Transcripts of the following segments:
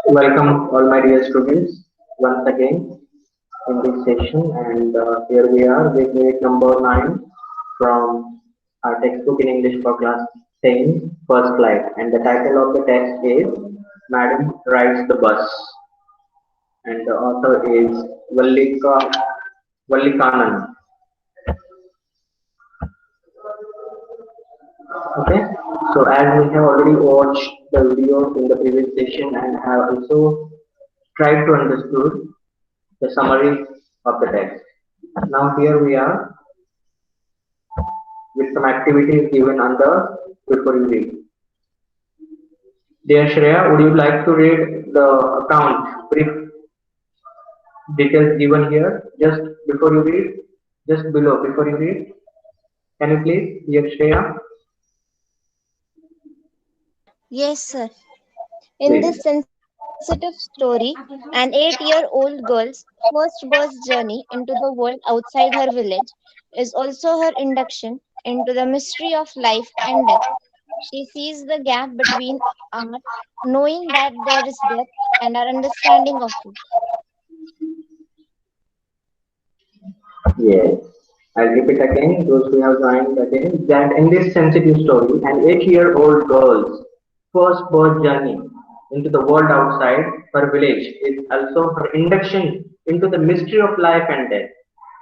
Welcome all my dear students once again in this session, and here we are with unit number 9 from our textbook in English for class 10, first slide, and the title of the text is Madam Rides the Bus, and the author is Vallikanan. Okay, so as we have already watched the video in the previous session and have also tried to understood the summary of the text. Now here we are with some activities given under before you read. Dear Shreya, would you like to read the account brief details given here just before you read, just below before you read? Can you please, dear Shreya? Yes, sir. In this Please. sensitive story, an 8-year-old girl's first bus journey into the world outside her village is also her induction into the mystery of life and death. She sees the gap between our knowing that there is death and our understanding of it. Yes. I'll repeat again, those who have joined again, that in this sensitive story, an 8-year-old girl's first birth journey into the world outside her village is also her induction into the mystery of life and death.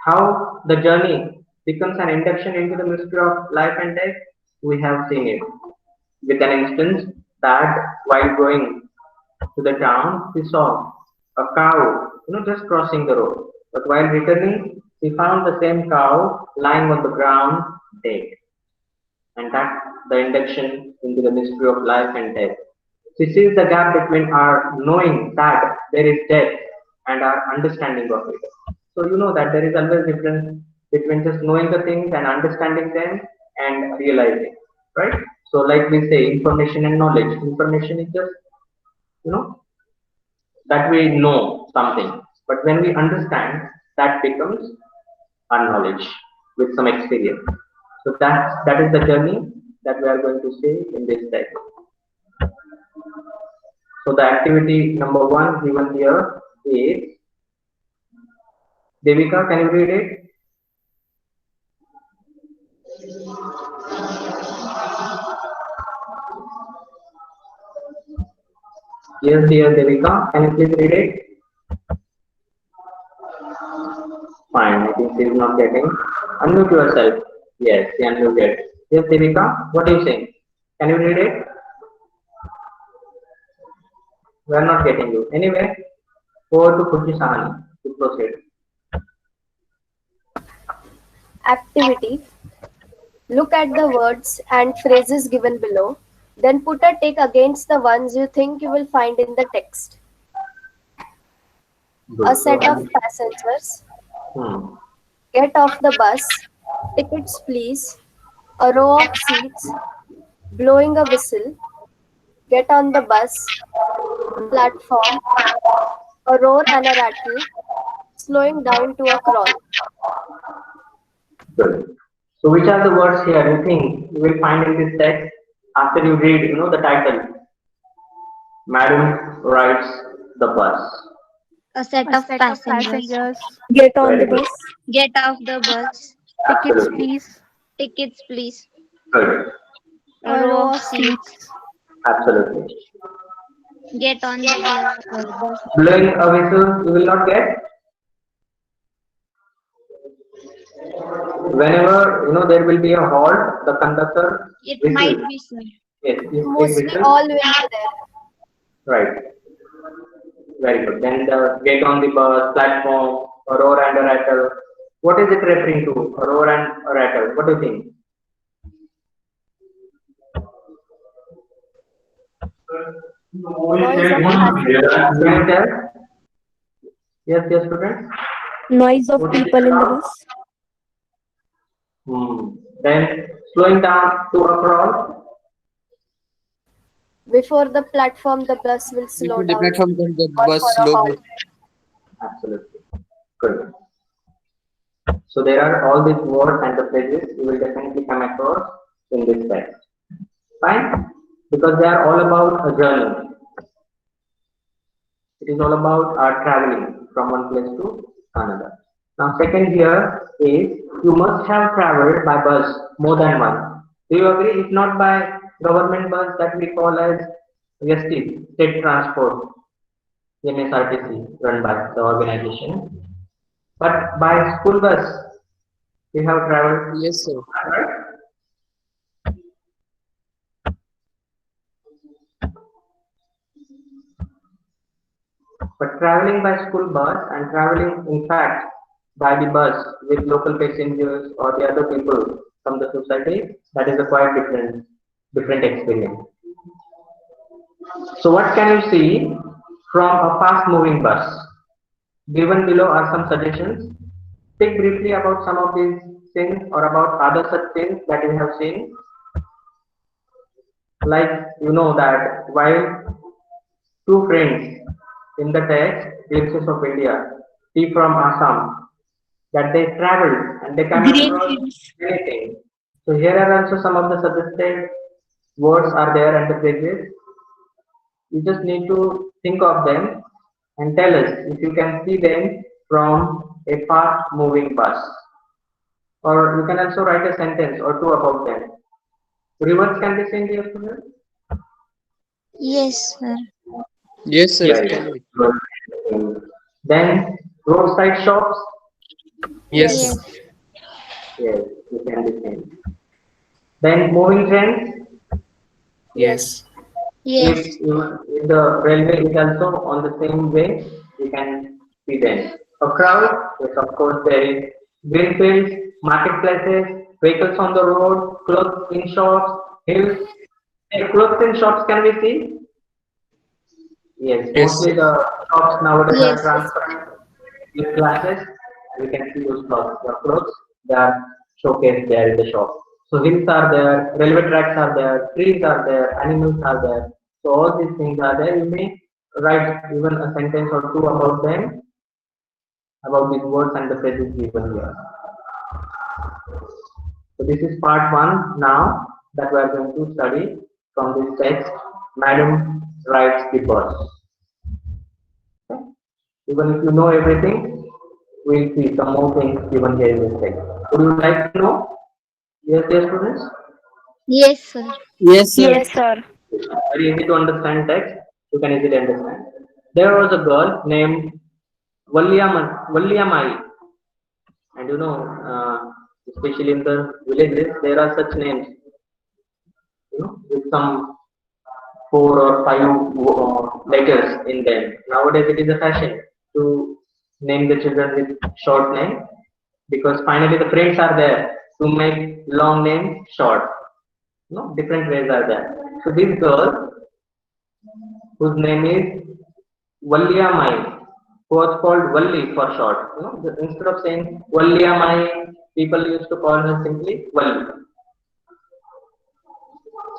How the journey becomes an induction into the mystery of life and death, we have seen it. With an instance that while going to the town, he saw a cow, just crossing the road. But while returning, he found the same cow lying on the ground dead. And that's the induction into the mystery of life and death. She sees the gap between our knowing that there is death and our understanding of it. So you know that there is always difference between just knowing the things and understanding them and realizing, right? So like we say, information and knowledge. Information is just you know that we know something, but when we understand, that becomes our knowledge with some experience. So that is the journey that we are going to see in this text. So the activity number 1 given here is Devika. Can you read it? Yes, dear Devika. Can you please read it? Fine. I think she is not getting. Unmute yourself. Yes, she unmuted. Yes, Devika. What are you saying? Can you read it? We are not getting you. Anyway, over to Kuchi Sahani to proceed. Activity. Look at the words and phrases given below. Then put a tick against the ones you think you will find in the text. A Good. So, set of passengers. hmm. Get off the bus. Tickets, please. A row of seats. Blowing a whistle. Get on the bus. Platform. A roar and a rattle. Slowing down to a crawl. Good. So, which are the words here you think you will find in this text after you read, the title? Madam rides the bus. A set A of set of passengers passengers. Get on the Very good. bus. get off the bus. Tickets, Absolutely. please. Tickets, please. Good. A A row row of of seats. seats. Absolutely. Get on the bus. Blowing a whistle, you will not get. Whenever there will be a halt, the conductor It might whistles. be, sir. Yes, it Mostly whistles. all will be there. Right. Very good. Then the get on the bus, platform, a roar and a rattle. What is it referring to? A roar and a rattle. What do you think? Noise of passengers. Can you tell? Yes, yes, students. Noise of What is it people in the about? bus. Then slowing down to a crawl. Before the platform, the bus will slow Before the down platform, then the or bus for a slow. halt. Absolutely. Good. So there are all these words and the phrases you will definitely come across in this text. Fine. because they are all about a journey. It is all about our traveling from one place to another. Now, second here is you must have traveled by bus more than once. Do you agree? If not by government bus that we call as ST, state transport, MSRTC, run by the organization, but by school bus, we have traveled. Yes, sir. But traveling by school bus and traveling, in fact, by the bus with local passengers or the other people from the society, that is a quite different experience. So, what can you see from a fast-moving bus? Given below are some suggestions. Speak briefly about some of these things or about other such things that we have seen. Like you know that while two friends in the text, Glimpses of India, see from Assam, that they traveled and they came Great across news. many things. So here are also some of the suggested words are there and the phrases. You just need to think of them and tell us if you can see them from a fast moving bus. Or you can also write a sentence or two about them. Rivers can be seen here, students? Yes, sir. Yes, sir, Yes. it can be. Good. Then roadside shops, Yes, Yes. sir. Yes. yes, you can be seen. Then moving trains, Yes. if, Yes. if the railway is also on the same way, we can see them. A crowd, yes, of course, there is green fields, marketplaces, vehicles on the road, clothes in shops, hills. Hey, clothes in shops can we see? Yes, Yes, mostly sir. the shops nowadays are Yes. transparent with glasses. We can see those clothes. The clothes they are showcased there in the shop. So hills are there, railway tracks are there, trees are there, animals are there. So all these things are there. You may write even a sentence or two about them, about these words and the phrases given here. So this is part one now that we are going to study from this text. Madam writes the verse. Even if you know everything, we'll see some more things given here in this text. Would you like to know? Yes, dear students. Yes, sir. Yes, sir. Yes, sir. Very easy to understand text. You can easily understand. There was a girl named Valliamai, and especially in the villages, there are such names. With some four or five letters in them. Nowadays, it is a fashion to name the children with short name because finally the friends are there to make long name short. Different ways are there. So this girl, whose name is Valliamai, who was called Valli for short. Instead of saying Valliamai, people used to call her simply Valli.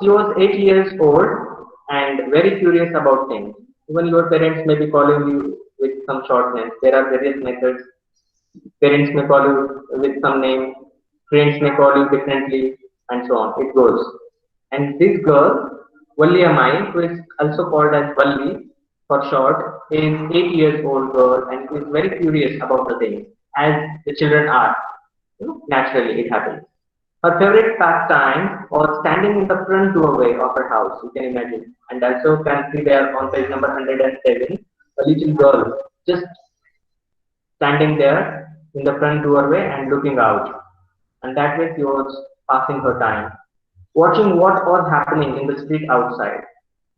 She was 8 years old and very curious about things. Even your parents may be calling you with some short names. There are various methods. Parents may call you with some name, friends may call you differently, and so on. It goes. And this girl, Valliamai, who is also called as Valli for short, is 8 years old girl and is very curious about the things, as the children are. Naturally, it happens. Her favorite pastime was standing in the front doorway of her house, you can imagine. And also can see there on page number 107, a little girl just standing there in the front doorway and looking out. And that way she was passing her time, watching what was happening in the street outside.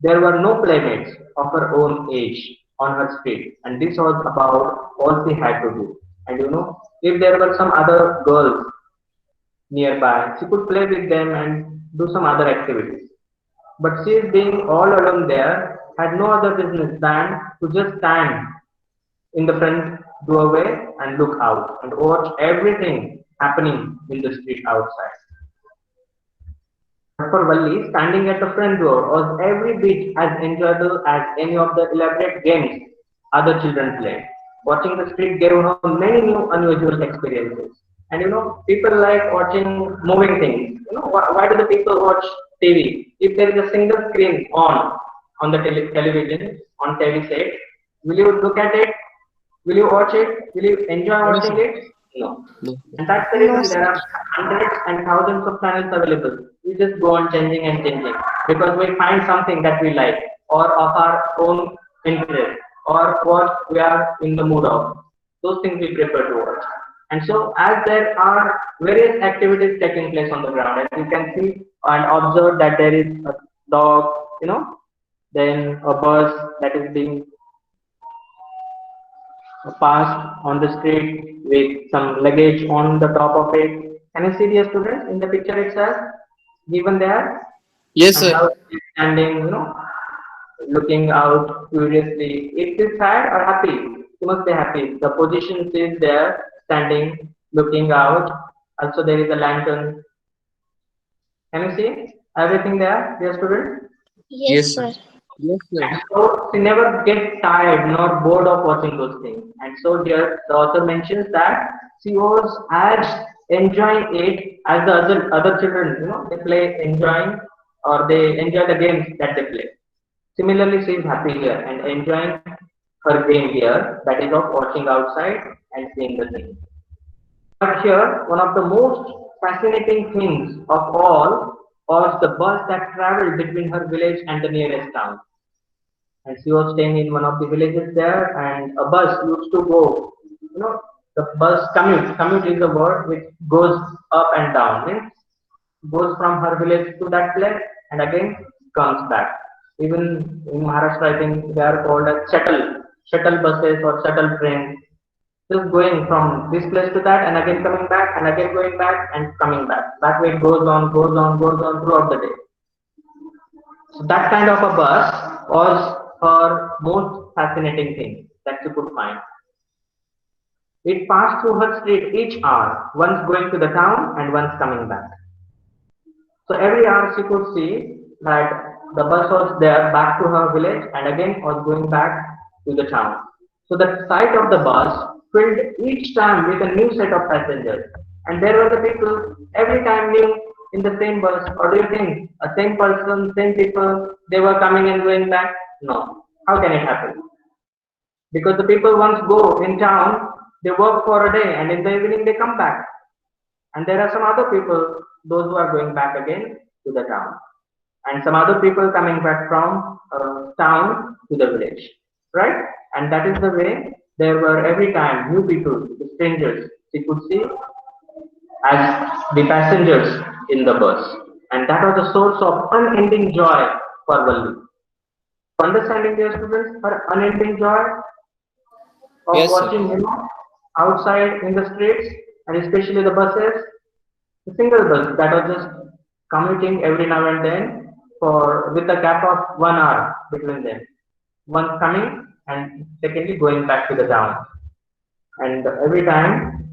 There were no playmates of her own age on her street, and this was about all she had to do. And if there were some other girls nearby, she could play with them and do some other activities. But she, being all alone there, had no other business than to just stand in the front doorway and look out and watch everything happening in the street outside. But for Valli, standing at the front door was every bit as enjoyable as any of the elaborate games other children played. Watching the street gave her many new unusual experiences. And people like watching moving things. Why do the people watch TV. If there is a single screen on the television on TV set, will you look at it? Will you watch it? Will you enjoy No, sir. watching it? No. No. And that's the No, reason sir. there are hundreds and thousands of channels available. We just go on changing and changing because we find something that we like or of our own interest or what we are in the mood of. Those things we prefer to watch. And so, as there are various activities taking place on the ground, as you can see and observe that there is a dog, then a bus that is being passed on the street with some luggage on the top of it. Can you see the students in the picture itself given there? Yes, And sir. how it is standing, looking out curiously. It is sad or happy? You must be happy. The position is there, standing, looking out. Also, there is a lantern. Can you see everything there, dear students? Yes, Yes, sir. sir. Yes, sir. And so she never gets tired nor bored of watching those things. And so here the author mentions that she was as enjoying it as the other children, they play enjoying or they enjoy the games that they play. Similarly, she is happy here and enjoying her game here, that is of watching outside and seeing the things. But here, one of the most fascinating things of all was the bus that traveled between her village and the nearest town. And she was staying in one of the villages there, and a bus used to go. The bus commute. Commute is a word which goes up and down. Means goes from her village to that place and again comes back. Even in Maharashtra, I think they are called as shuttle buses or shuttle trains. Just going from this place to that and again coming back and again going back and coming back. That way it goes on, goes on, goes on throughout the day. So that kind of a bus was her most fascinating thing that she could find. It passed through her street each hour, once going to the town and once coming back. So every hour she could see that the bus was there back to her village and again was going back to the town. So the sight of the bus filled each time with a new set of passengers. And there were the people every time new in the same bus. Or do you think a same person, same people, they were coming and going back? No. How can it happen? Because the people once go in town, they work for a day and in the evening they come back. And there are some other people, those who are going back again to the town. And some other people coming back from town to the village. Right? And that is the way there were every time new people, the strangers, she could see as the passengers in the bus. And that was a source of unending joy for Valli. Understanding their students, her unending joy of Yes, sir. watching outside in the streets and especially the buses, the single bus that was just commuting every now and then for with a gap of 1 hour between them. One coming and secondly going back to the town. And every time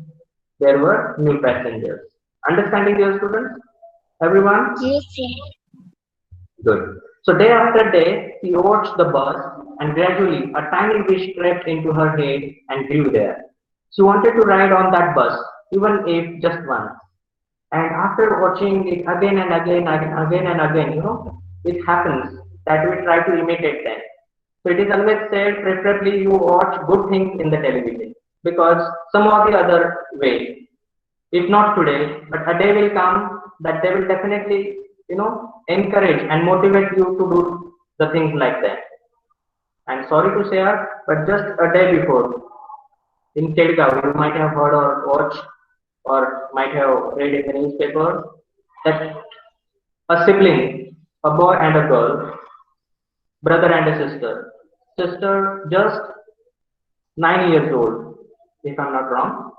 there were new passengers. Understanding your students? Everyone? Yes, sir. Good. So day after day, she watched the bus and gradually a tiny wish crept into her head and grew there. She wanted to ride on that bus, even if just once. And after watching it again and again, again and again, it happens that we try to imitate them. So it is always said, preferably you watch good things in the television because some or the other way, if not today, but a day will come that they will definitely, encourage and motivate you to do the things like that. I'm sorry to say, but just a day before in Kedgaon, you might have heard or watched or might have read in the newspaper that a sibling, a boy and a girl, brother and a sister just 9 years old, if I'm not wrong.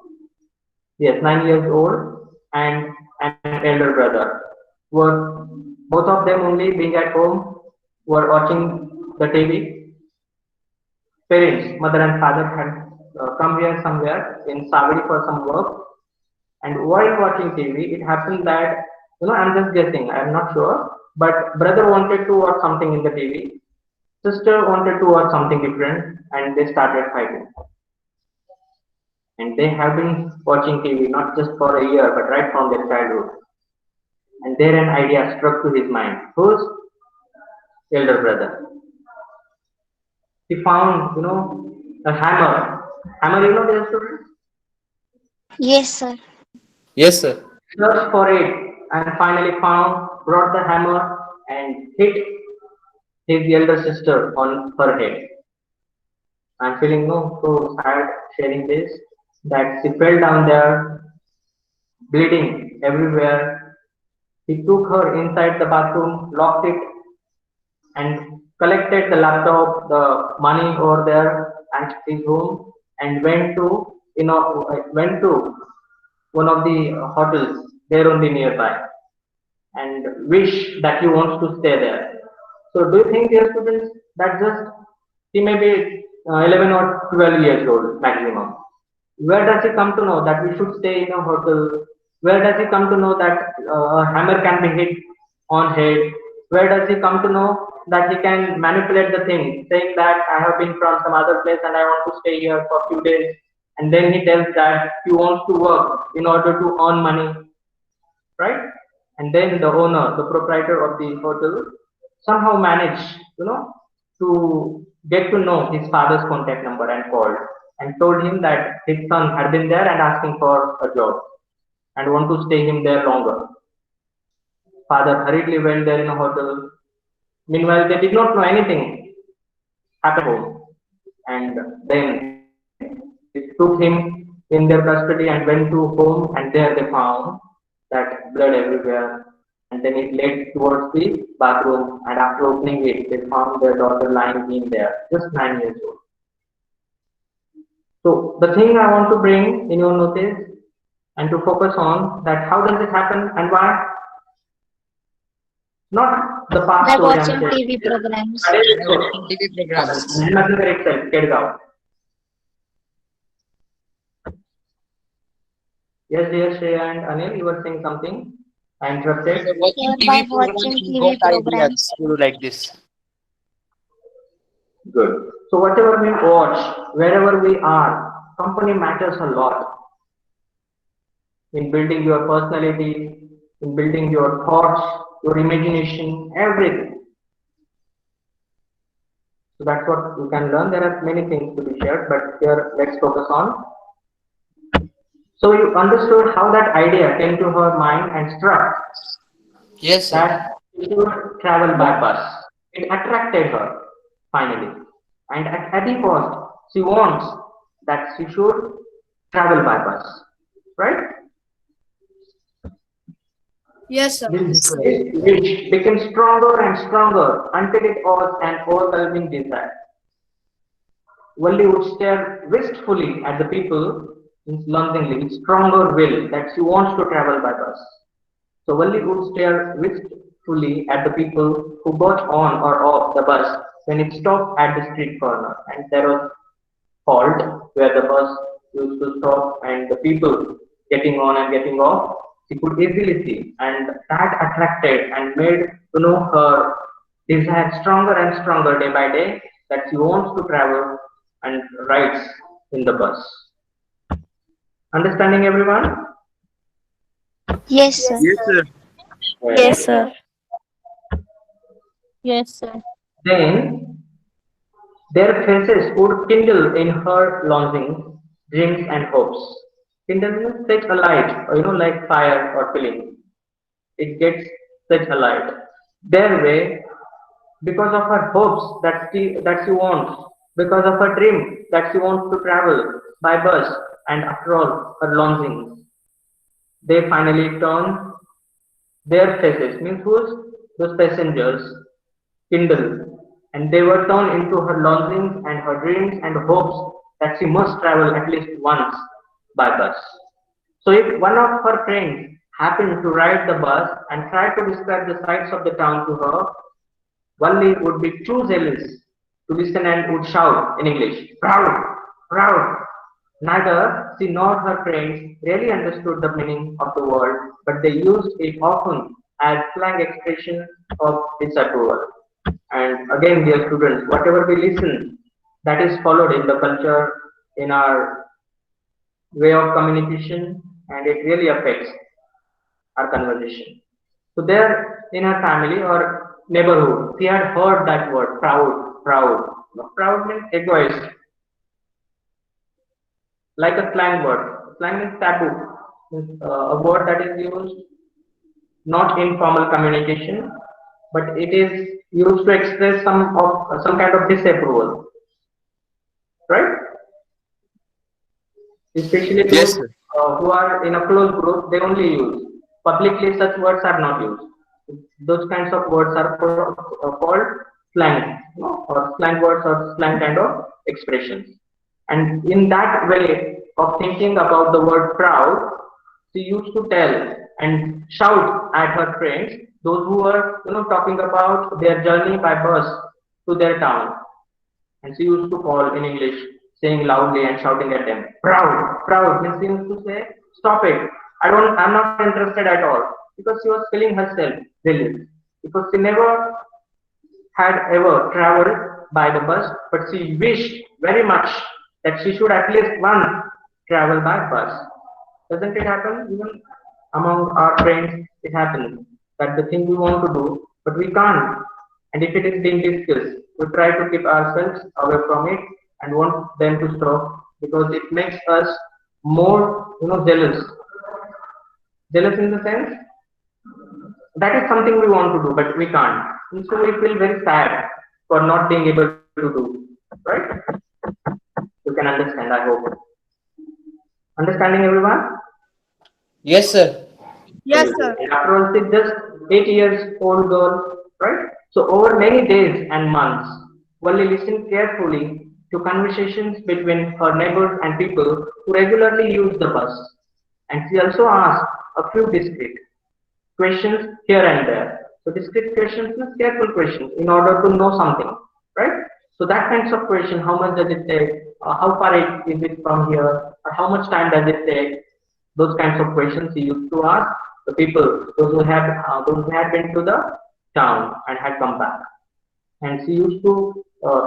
Yes, 9 years old and an elder brother were both of them only being at home, were watching the TV. Parents, mother and father had come here somewhere in Saveri for some work. And while watching TV, it happened that, I'm just guessing, I'm not sure, but brother wanted to watch something in the TV, sister wanted to watch something different, and they started fighting. And they have been watching TV not just for a year, but right from their childhood. And there an idea struck to his mind. Whose elder brother? He found, a hammer. Hammer, dear students? Yes, sir. Yes, sir. Searched for it and finally found, brought the hammer and hit his elder sister on her head. I'm feeling so sad sharing this that she fell down there, bleeding everywhere. He took her inside the bathroom, locked it, and collected the laptop, the money over there at his home, and went to one of the hotels there only nearby, and wish that he wants to stay there. So, do you think, dear students, that just he may be 11 or 12 years old maximum? Where does he come to know that we should stay in a hotel? Where does he come to know that a hammer can be hit on head? Where does he come to know that he can manipulate the thing, saying that I have been from some other place and I want to stay here for a few days, and then he tells that he wants to work in order to earn money, right? And then the owner, the proprietor of the hotel, somehow managed, to get to know his father's contact number and called and told him that his son had been there and asking for a job and want to stay him there longer. Father hurriedly went there in a hotel. Meanwhile, they did not know anything happened home. And then they took him in their custody and went to home, and there they found that blood everywhere. And then it led towards the bathroom, and after opening it, they found their daughter lying in there, just 9 years old. So the thing I want to bring in your notice and to focus on that how does it happen and why? Not the past By story I'm watching sharing. TV programs. TV programs. Nothing itself, get it out. Yes, dear Shreya and Anil, you were saying something. I interrupted. Watching Sir, by TV watching programs, we TV got programs. ideas to do like this. Good. So whatever we watch, wherever we are, company matters a lot in building your personality, in building your thoughts, your imagination, everything. So that's what you can learn. There are many things to be shared, but here let's focus on. So you understood how that idea came to her mind and struck Yes, sir. that she should travel by bus. It attracted her finally. And at any cost, she wants that she should travel by bus. Right? Yes, sir. This wish became stronger and stronger until it was an overwhelming desire. Valli would stare wistfully at the people, means longingly, with stronger will that she wants to travel by bus. So Valli would stare wistfully at the people who got on or off the bus when it stopped at the street corner, and there was halt where the bus used to stop, and the people getting on and getting off, she could easily see, and that attracted and made her desire stronger and stronger day by day that she wants to travel and rides in the bus. Understanding everyone? Yes, sir. Yes, sir. Yes, sir. Yes, sir. Then their faces would kindle in her longings, dreams, and hopes. Kindle means set alight, or like fire or flame. It gets set alight. Their way, because of her hopes that she wants, because of her dream that she wants to travel by bus, and after all, her longings. They finally turn their faces, means whose? Those passengers, kindled, and they were turned into her longings and her dreams and hopes that she must travel at least once by bus. So if one of her friends happened to ride the bus and tried to describe the sights of the town to her, Valli would be too zealous to listen and would shout in English, proud, proud. Neither she nor her friends really understood the meaning of the word, but they used it often as slang expression of disapproval. And again, dear students, whatever we listen, that is followed in the culture, in our way of communication, and it really affects our conversation. So there in her family or neighborhood, she had heard that word proud, proud. Proud means egoist, like a slang word. Slang means taboo, means, a word that is used not in formal communication, but it is used to express some kind of disapproval, right? Especially Yes, those sir. who are in a close group, they only use. Publicly, such words are not used. Those kinds of words are called slang, or slang words or slang kind of expressions. And in that way of thinking about the word proud, she used to tell and shout at her friends, those who were, talking about their journey by bus to their town. And she used to call in English, saying loudly and shouting at them, proud, proud. Means she used to say, stop it. I'm not interested at all. Because she was feeling herself really. Because she never had ever traveled by the bus, but she wished very much that she should at least once travel by bus. Doesn't it happen? Even among our friends, it happens that the thing we want to do, but we can't. And if it is being discussed, we try to keep ourselves away from it and want them to stop because it makes us more, jealous. Jealous in the sense that is something we want to do, but we can't. And so we feel very sad for not being able to do, right? You can understand, I hope. Understanding everyone? Yes, sir. Yes, sir. And after all, she's just 8 years old girl, right? So over many days and months, Wally listened carefully to conversations between her neighbors and people who regularly use the bus. And she also asked a few discreet questions here and there. So discrete questions means careful questions in order to know something, right? So that kinds of question, how much does it take? How far is it from here? Or how much time does it take? Those kinds of questions he used to ask the people, those who had been to the town and had come back. And she used to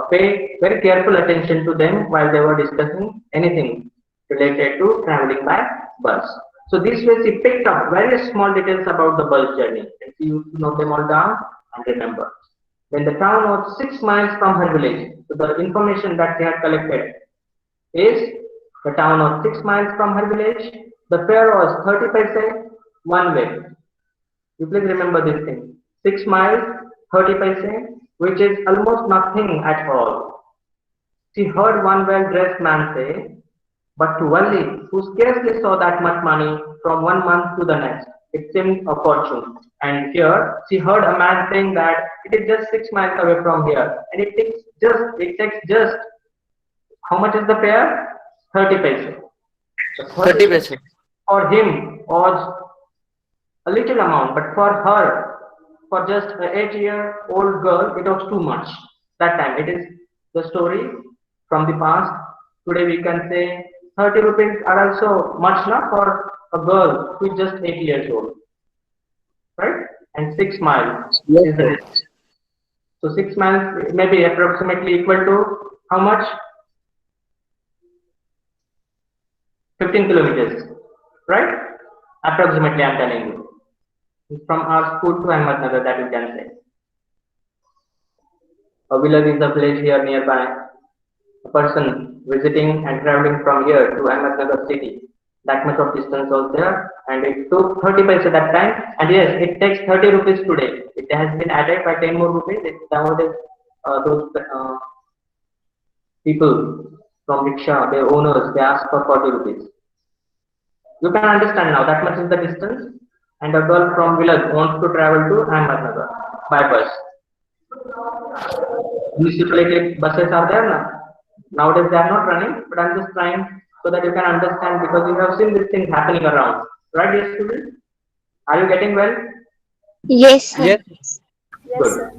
pay very careful attention to them while they were discussing anything related to traveling by bus. So this way she picked up various small details about the bus journey and she used to note them all down and remember. When the town was 6 miles from her village, so the information that she had collected is the town was 6 miles from her village. The fare was 30 paise one way. You please remember this thing. 6 miles, 30 paise, which is almost nothing at all. She heard one well-dressed man say, but to Valli, who scarcely saw that much money from one month to the next, it seemed a fortune. And here, she heard a man saying that it is just 6 miles away from here, and it takes just how much is the fare? 30 paise. The 30 30 paise paise. for him was a little amount, but for her, for just an 8-year-old girl, it was too much. That time, it is the story from the past. Today we can say 30 rupees are also much now for a girl who is just 8 years old, right? And 6 miles Yes, is the sir. distance. So 6 miles may be approximately equal to how much? 15 kilometers, right? Approximately, I'm telling you. From our school to Ahmednagar, that you can say. A village is a village here nearby. A person visiting and traveling from here to Ahmednagar city. That much of distance was there, and it took 30 paise at that time. And yes, it takes 30 rupees today. It has been added by 10 more rupees. It's nowadays those people from rickshaw, their owners, they ask for 40 rupees. You can understand now that much is the distance, and a girl from village wants to travel to Ahmednagar by bus. Municipality buses are there now. Nowadays they are not running, but I'm just trying so that you can understand because you have seen these things happening around. Right, yes, students? Are you getting well? Yes, sir. Yes. Yes, Good. sir.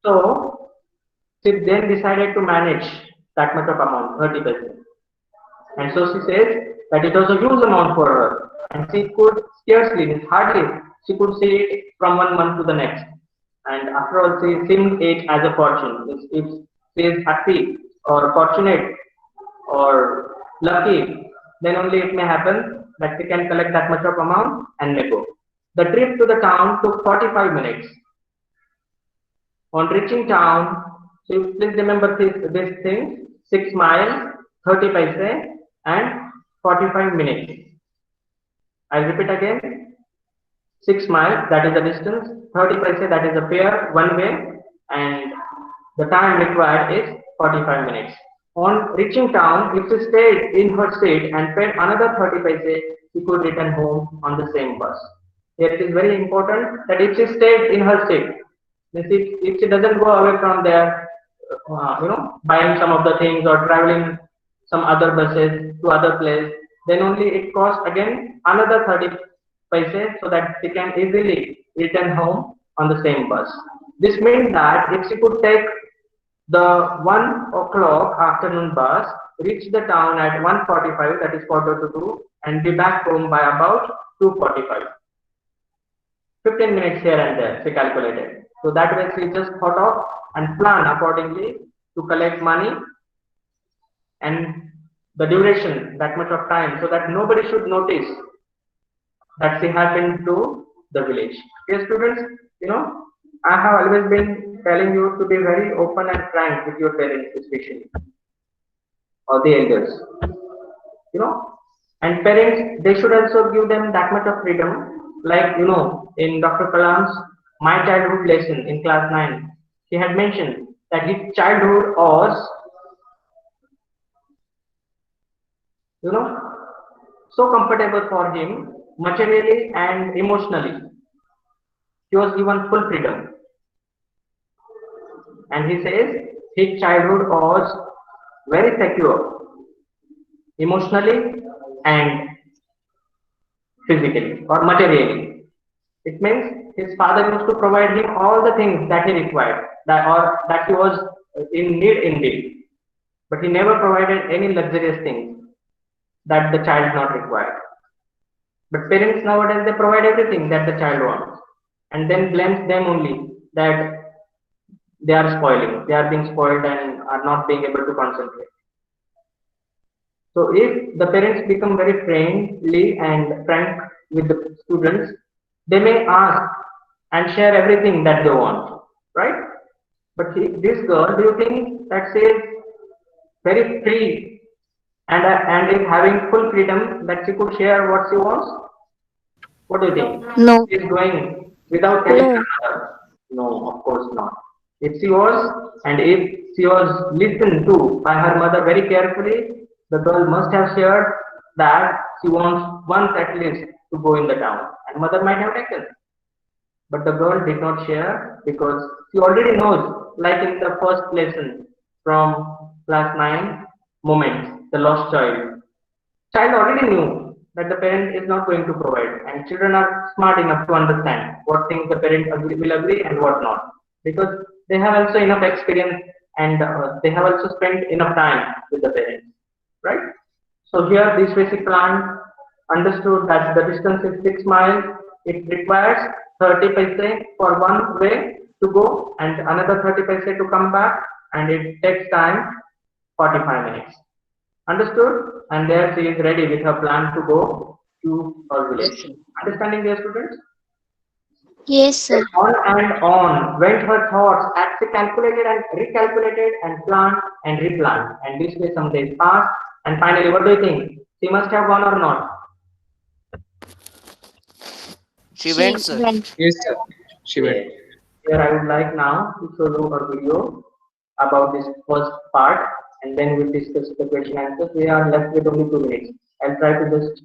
So she then decided to manage that much of amount, 30%. And so she says that it was a huge amount for her. And she could scarcely, hardly, she could see it from one month to the next. And after all, she seemed it as a fortune. If she is happy or fortunate or lucky, then only it may happen that she can collect that much of amount and may go. The trip to the town took 45 minutes. On reaching town, so please remember this thing: 6 miles, 30 paise, and 45 minutes. I'll repeat again: 6 miles, that is the distance; 30 paise, that is the fare one way, and the time required is 45 minutes. On reaching town, if she stayed in her seat and paid another 30 paise, she could return home on the same bus. Here it is very important that if she stayed in her seat, means if she doesn't go away from there, buying some of the things or traveling some other buses to other place, then only it costs again another 30 paise so that she can easily return home on the same bus. This means that if she could take the 1 o'clock afternoon bus, reach the town at 1:45, that is quarter to 2, and be back home by about 2:45. 15 minutes here and there, she calculated. So that way she just thought of and plan accordingly to collect money and the duration, that much of time, so that nobody should notice that she had been to the village. Dear students, I have always been telling you to be very open and frank with your parents, especially, or the elders. And parents, they should also give them that much of freedom. Like, in Dr. Kalam's My Childhood lesson in class 9, he had mentioned that his childhood was, so comfortable for him, materially and emotionally. He was given full freedom. And he says his childhood was very secure, emotionally and physically or materially. It means his father used to provide him all the things that he required, that he was in need indeed. But he never provided any luxurious things that the child not required. But parents nowadays, they provide everything that the child wants and then blames them only that they are spoiling, they are being spoiled and are not being able to concentrate. So if the parents become very friendly and frank with the students, they may ask and share everything that they want, right? But this girl, do you think that she is very free and is having full freedom that she could share what she wants? What do you think? No. She is going without telling No. her mother? No, of course not. If she was listened to by her mother very carefully, the girl must have shared that she wants once at least to go in the town, and mother might have taken. But the girl did not share because she already knows, like in the first lesson from class 9, Moments, the lost child. Child already knew that the parent is not going to provide, and children are smart enough to understand what things the parent will agree and what not, because they have also enough experience and they have also spent enough time with the parents, right? So here this basic plan understood that the distance is 6 miles. It requires 30 paise for one way to go and another 30 paise to come back, and it takes time 45 minutes. Understood? And there she is ready with her plan to go to her village. Understanding, dear students? Yes, sir. On and on went her thoughts as she calculated and recalculated and planned and replanned. And this way some days passed. And finally, what do you think? She must have gone or not? She went, She sir. went. Yes, sir. She went. Yes. Here I would like now to show you a video about this first part, and then we'll discuss the question answers. We are left with only 2 minutes. I'll try to just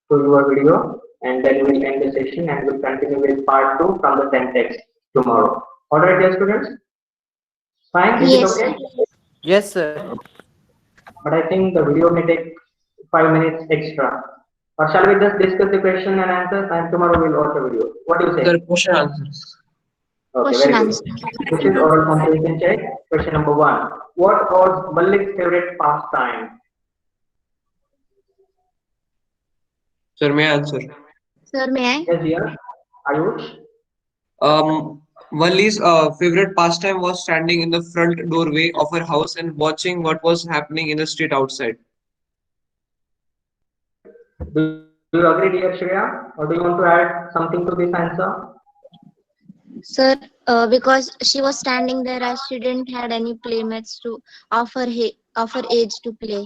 show you a video, and then we'll end the session and we'll continue with part 2 from the same text tomorrow. Alright, dear students? Fine? Is Yes, it okay? Yes, sir. But I think the video may take 5 minutes extra. Or shall we just discuss the question and answers, and tomorrow we'll watch a video? What do you say? Sir, question answers. Okay, Question very good. answer. This is oral comprehension check. Question number 1. What was Malik's favorite pastime? Sir, may I answer? Sir, may I? Yes, dear. Ayush? Valli's favorite pastime was standing in the front doorway of her house and watching what was happening in the street outside. Do Do you agree, dear Shreya? Or do you want to add something to this answer? Sir, because she was standing there as she didn't had any playmates to offer age to play.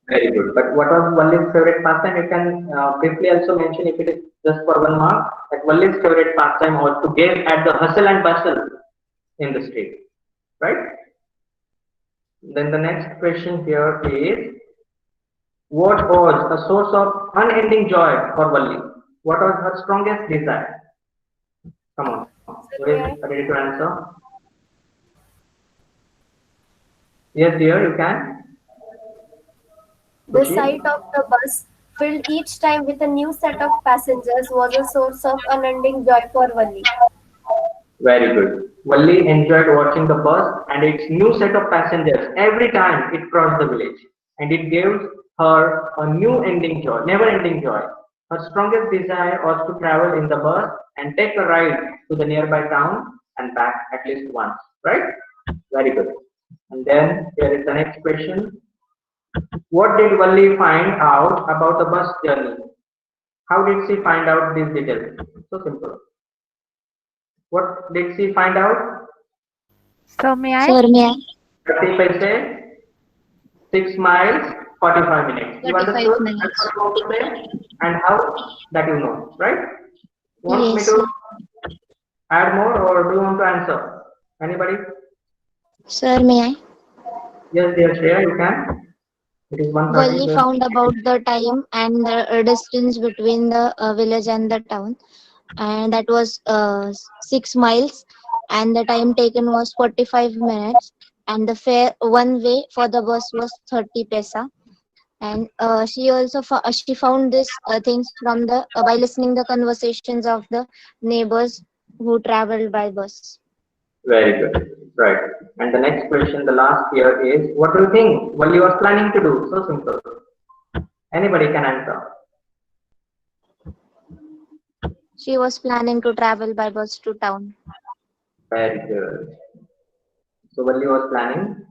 Very good. But what was Valli's favorite pastime? You can briefly also mention if it is just for 1 mark. That Valli's favorite pastime was to gaze at the hustle and bustle in the street, right? Then the next question here is, what was a source of unending joy for Valli? What was her strongest desire? Come on, who is ready to answer? Yes, dear, you can. The Kushi? sight of the bus, filled each time with a new set of passengers, was a source of unending joy for Valli. Very good. Valli enjoyed watching the bus and its new set of passengers every time it crossed the village, and it gave her a new ending joy, never ending joy. Her strongest desire was to travel in the bus and take a ride to the nearby town and back at least once, right? Very good. And then here is the next question. What did Valli find out about the bus journey? How did she find out these details? So simple. What did she find out? So may I? Sir, may I? 30 paise, 6 miles, 45 minutes. You 45 understood? minutes. That's what I want to say. And how that you know, right? Want me Yes, to add more or do you want to answer? Anybody? sir, may I? Yes, dear Shreya, you can. It is 1:30. Valli found about the time and the distance between the village and the town, and that was 6 miles, and the time taken was 45 minutes, and the fare one way for the bus was 30 paisa. And she also she found this things from the by listening the conversations of the neighbors who traveled by bus. Very good. Right. And the next question, the last here is, what do you think Valli was planning to do? So simple. Anybody can answer. She was planning to travel by bus to town. Very good. So Valli was planning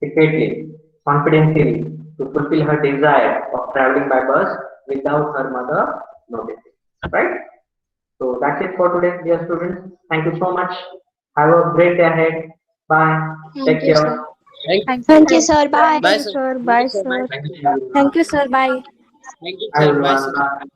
secretly, confidently to fulfill her desire of traveling by bus without her mother noticing. Right? So that's it for today, dear students. Thank you so much. Have a great day ahead. Bye. Thank Take you, care. sir. Thank you, Sir. Bye. Bye, sir. sir. Bye, sir. Thank you. Thank you, sir. Bye. Thank you, Hi sir. Bye, everyone. sir. Bye.